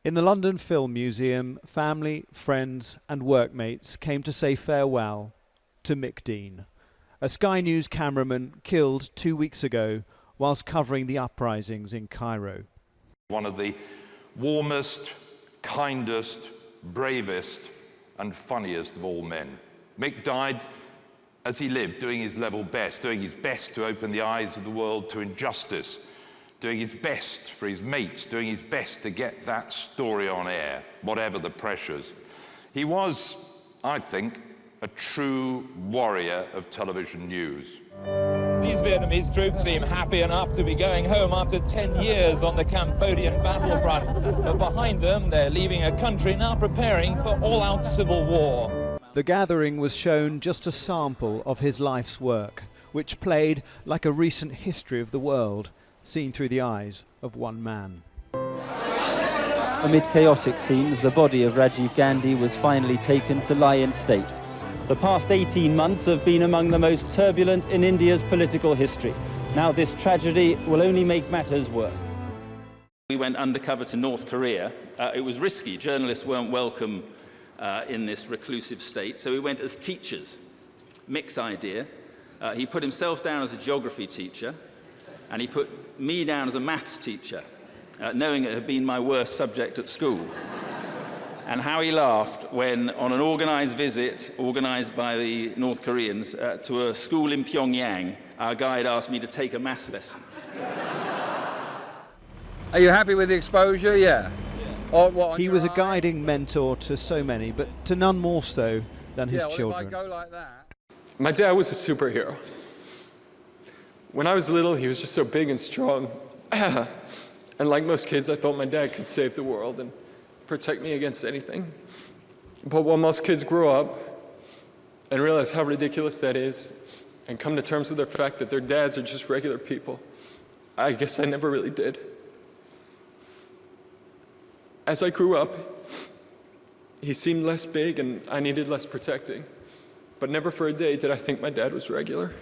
In the London Film Museum, family, friends and workmates came to say farewell to Mick Deane, a Sky News cameraman killed 2 weeks ago whilst covering the uprisings in Cairo. One of the warmest, kindest, bravest and funniest of all men. Mick died as he lived, doing his level best, doing his best to open the eyes of the world to injustice, doing his best for his mates, doing his best to get that story on air, whatever the pressures. He was, I think, a true warrior of television news. These Vietnamese troops seem happy enough to be going home after 10 years on the Cambodian battlefront. But behind them, they're leaving a country now preparing for all-out civil war. The gathering was shown just a sample of his life's work, which played like a recent history of the world, seen through the eyes of one man. Amid chaotic scenes, the body of Rajiv Gandhi was finally taken to lie in state. The past 18 months have been among the most turbulent in India's political history. Now this tragedy will only make matters worse. We went undercover to North Korea. It was risky. Journalists weren't welcome in this reclusive state, so we went as teachers. Mick's idea. He put himself down as a geography teacher, and he put me down as a maths teacher, knowing it had been my worst subject at school. And how he laughed when, on an organised visit, organised by the North Koreans, to a school in Pyongyang, our guide asked me to take a maths lesson. Are you happy with the exposure? Yeah. He was a guiding mentor to so many, but to none more so than his children. If I go like that. My dad was a superhero. When I was little, he was just so big and strong. And like most kids, I thought my dad could save the world and protect me against anything. But when most kids grow up and realize how ridiculous that is and come to terms with the fact that their dads are just regular people, I guess I never really did. As I grew up, he seemed less big and I needed less protecting. But never for a day did I think my dad was regular.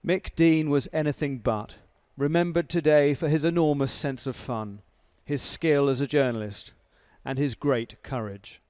Mick Deane was anything but, remembered today for his enormous sense of fun, his skill as a journalist, and his great courage.